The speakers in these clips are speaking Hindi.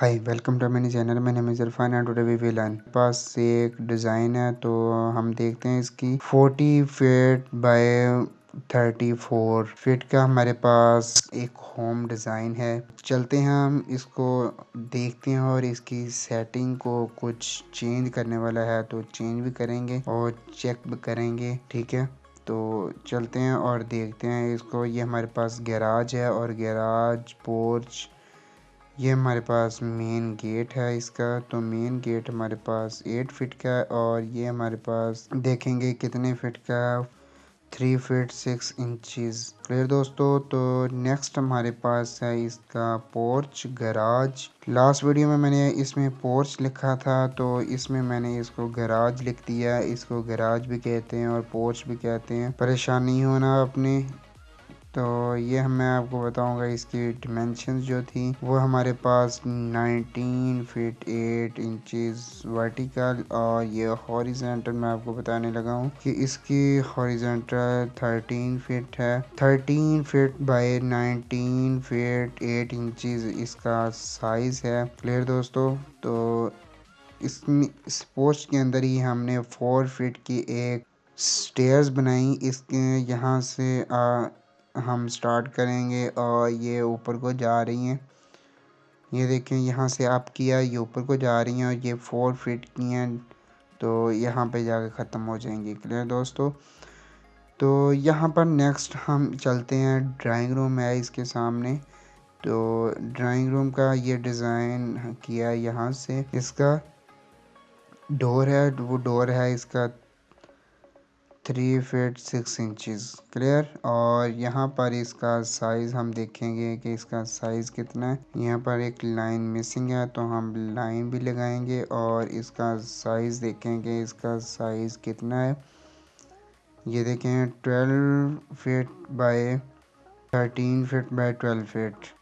Hi welcome to many channel. मेरा नाम Irfan and today we will learn. पास से एक डिज़ाइन है तो हम देखते हैं इसकी 40 फीट बाय 34 फीट का हमारे पास एक होम डिज़ाइन है। चलते हैं हम इसको देखते हैं और इसकी सेटिंग को कुछ चेंज करने वाला है तो चेंज भी करेंगे और चेक भी करेंगे। ठीक है, तो चलते हैं और देखते हैं इसको। ये हमारे पास गैराज है और गैराज पोर्च, ये हमारे पास मेन गेट है इसका। तो मेन गेट हमारे पास 8 फीट का है और ये हमारे पास देखेंगे कितने फीट का है, 3 फीट 6 इंचज़। क्लियर दोस्तों। तो नेक्स्ट हमारे पास है इसका पोर्च गराज। लास्ट वीडियो में मैंने इसमें पोर्च लिखा था तो इसमें मैंने इसको गराज लिख दिया। इसको गराज भी कहते हैं और पोर्च भी कहते हैं, परेशान नहीं होना अपने। तो ये मैं आपको बताऊंगा इसकी डिमेंशंस जो थी वो हमारे पास 19 फीट 8 इंचज़ वर्टिकल और ये हॉरिजेंटल मैं आपको बताने लगा हूँ कि इसकी हॉरिजेंटल 13 फीट है। 13 फीट बाय 19 फीट 8 इंचज़ इसका साइज है। क्लियर दोस्तों। तो इसमें इस पोस्ट के अंदर ही हमने 4 फीट की एक स्टेयर्स बनाई। इसके यहाँ से हम स्टार्ट करेंगे और ये ऊपर को जा रही हैं। ये देखें यहाँ से अप किया, ये ऊपर को जा रही हैं और ये 4 फीट की हैं तो यहाँ पे जाके ख़त्म हो जाएंगी। क्लियर दोस्तों। तो यहाँ पर नेक्स्ट हम चलते हैं, ड्राइंग रूम है इसके सामने। तो ड्राइंग रूम का ये डिज़ाइन किया यहाँ से। इसका डोर है, वो डोर है इसका 3 फीट 6 इंचज़। क्लियर। और यहाँ पर इसका साइज़ हम देखेंगे कि इसका साइज़ कितना है। यहाँ पर एक लाइन मिसिंग है तो हम लाइन भी लगाएंगे और इसका साइज़ देखेंगे इसका साइज़ कितना है। ये देखें 12 feet by 13 feet by 12 feet.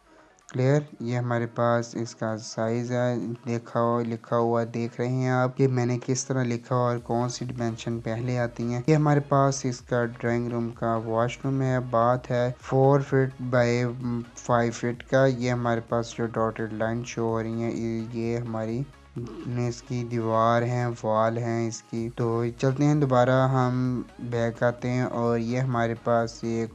Clear. ये हमारे पास इसका साइज़ है। लिखा हुआ देख रहे हैं आप कि मैंने किस तरह लिखा और कौन सी डिमेंशन पहले आती हैं। ये हमारे पास इसका ड्राइंग रूम का वॉशरूम है। बात है 4 फीट बाय 5 फीट का। ये हमारे पास जो डॉटेड लाइन शो हो रही है ये हमारी इसकी दीवार है, वॉल है इसकी। तो चलते हैं दोबारा हम बैक आते हैं और ये हमारे पास एक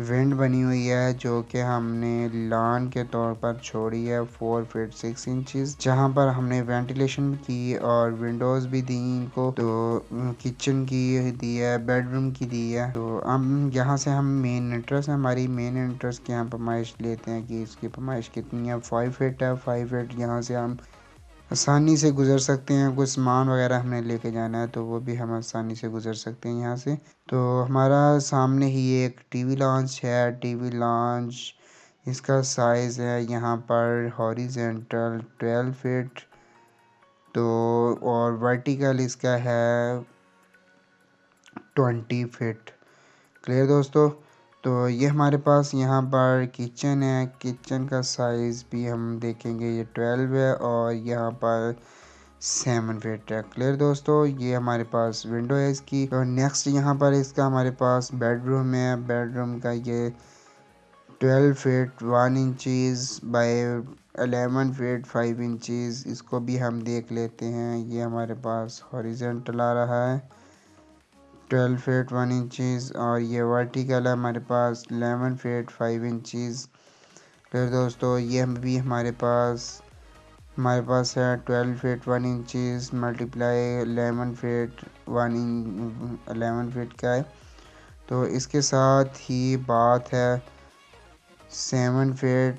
विंड बनी हुई है जो कि हमने लॉन के तौर पर छोड़ी है 4 फीट 6 इंचज़, जहाँ पर हमने वेंटिलेशन की और विंडोज़ भी दी इनको। तो किचन की दी है, बेडरूम की दी है। तो हम यहाँ से हम मेन इंटरेस्ट हमारी मेन इंटरेस्ट की यहाँ पैमाइश लेते हैं कि इसकी पैमाइश कितनी है। 5 फीट है। 5 फीट यहाँ से हम आसानी से गुज़र सकते हैं। कुछ सामान वगैरह हमने लेके जाना है तो वो भी हम आसानी से गुज़र सकते हैं यहाँ से। तो हमारा सामने ही एक टीवी लॉन्च है। टीवी लॉन्च इसका साइज़ है यहाँ पर हॉरिजेंटल 12 फीट तो और वर्टिकल इसका है 20 फीट। क्लियर दोस्तों। तो ये हमारे पास यहाँ पर किचन है। किचन का साइज़ भी हम देखेंगे, ये 12 है और यहाँ पर 7 फीट है। क्लियर दोस्तों। ये हमारे पास विंडो है इसकी। और नेक्स्ट यहाँ पर इसका हमारे पास बेडरूम है। बेडरूम का ये 12 feet 1 inches by 11 feet 5 inches. इसको भी हम देख लेते हैं। ये हमारे पास हॉरिजेंटल आ रहा है 12 फीट 1 इंचज़ और ये वर्टिकल है हमारे पास 11 फीट 5 इंचज़। फिर दोस्तों ये भी हमारे पास है 12 feet 1 inches multiply 11 feet 11 feet का है। तो इसके साथ ही बात है 7 फीट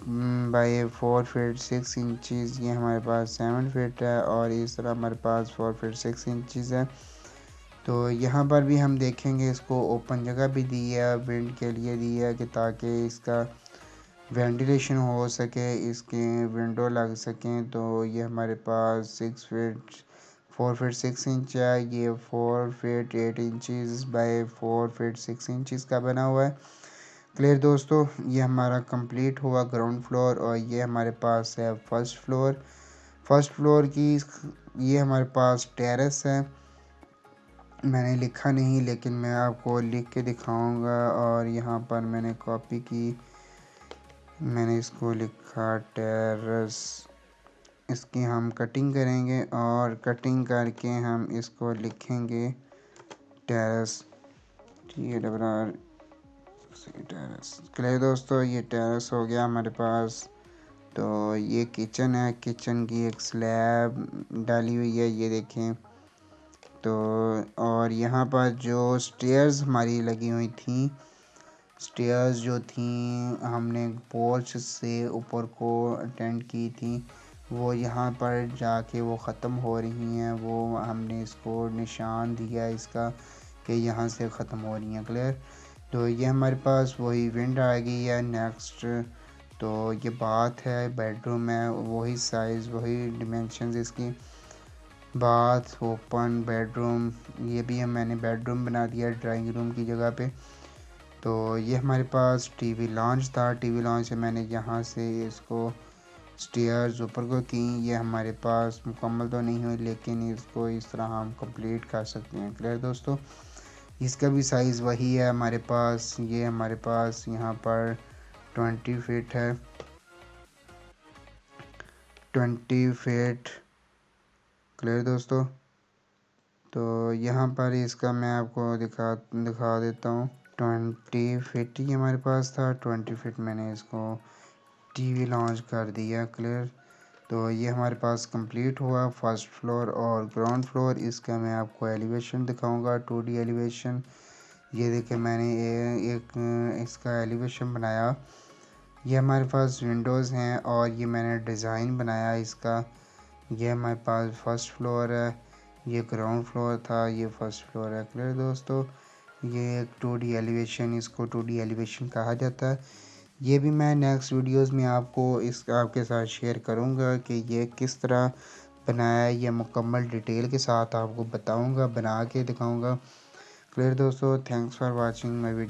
बाय 4 फीट 6 इंचज़। ये हमारे पास 7 फीट है और इस तरह हमारे पास 4 फीट 6 इंचज़ है। तो यहाँ पर भी हम देखेंगे इसको ओपन जगह भी दी है, विंड के लिए दी है कि ताकि इसका वेंटिलेशन हो सके, इसके विंडो लग सकें। तो ये हमारे पास 4 फीट 6 इंच है। ये 4 feet 8 inches by 4 feet 6 inches का बना हुआ है। क्लियर दोस्तों। ये हमारा कंप्लीट हुआ ग्राउंड फ्लोर और ये हमारे पास है फर्स्ट फ्लोर। फर्स्ट फ्लोर की ये हमारे पास टेरेस है। मैंने लिखा नहीं लेकिन मैं आपको लिख के दिखाऊंगा और यहाँ पर मैंने कॉपी की, मैंने इसको लिखा टेरेस। इसकी हम कटिंग करेंगे और कटिंग करके हम इसको लिखेंगे टेरेस, TARR टेरेस। क्लियर दोस्तों, ये टेरेस हो गया हमारे पास। तो ये किचन है, किचन की एक स्लैब डाली हुई है, ये देखें। तो और यहाँ पर जो स्टेयर्स हमारी लगी हुई थी, स्टेयर्स जो थी हमने पोर्च से ऊपर को अटेंड की थी, वो यहाँ पर जाके वो ख़त्म हो रही हैं। वो हमने इसको निशान दिया इसका कि यहाँ से ख़त्म हो रही हैं। क्लियर। तो ये हमारे पास वही विंड आ गई है। नेक्स्ट तो ये बात है, बेडरूम है, वही साइज़ वही डिमेंशंस इसकी। बाथ, ओपन बेडरूम, ये भी हम मैंने बेडरूम बना दिया ड्राइंग रूम की जगह पे। तो ये हमारे पास टीवी लॉन्च था। टीवी लॉन्च से मैंने यहाँ से इसको स्टेयर्स ऊपर को की। ये हमारे पास मुकम्मल तो नहीं हुई, लेकिन इसको इस तरह हम कंप्लीट कर सकते हैं। क्लियर दोस्तों, इसका भी साइज़ वही है हमारे पास। ये हमारे पास यहाँ पर 20 फीट है, 20 फीट। क्लियर दोस्तों, तो यहाँ पर इसका मैं आपको दिखा देता हूँ। 20 फीट ही हमारे पास था, 20 फीट मैंने इसको टीवी लॉन्च कर दिया। क्लियर। तो ये हमारे पास कंप्लीट हुआ फर्स्ट फ्लोर और ग्राउंड फ्लोर। इसका मैं आपको एलिवेशन दिखाऊंगा, 2D एलिवेशन। ये देखिए मैंने एक इसका एलिवेशन बनाया। ये हमारे पास विंडोज़ हैं और ये मैंने डिज़ाइन बनाया इसका। ये हमारे पास फर्स्ट फ्लोर है, ये ग्राउंड फ्लोर था, ये फर्स्ट फ्लोर है। क्लियर दोस्तों, ये एक 2D एलिवेशन, इसको 2D एलिवेशन कहा जाता है। ये भी मैं नेक्स्ट वीडियोस में आपके साथ शेयर करूँगा कि ये किस तरह बनाया है। ये मुकम्मल डिटेल के साथ आपको बताऊँगा, बना के दिखाऊँगा। क्लियर दोस्तों, thanks for watching my video.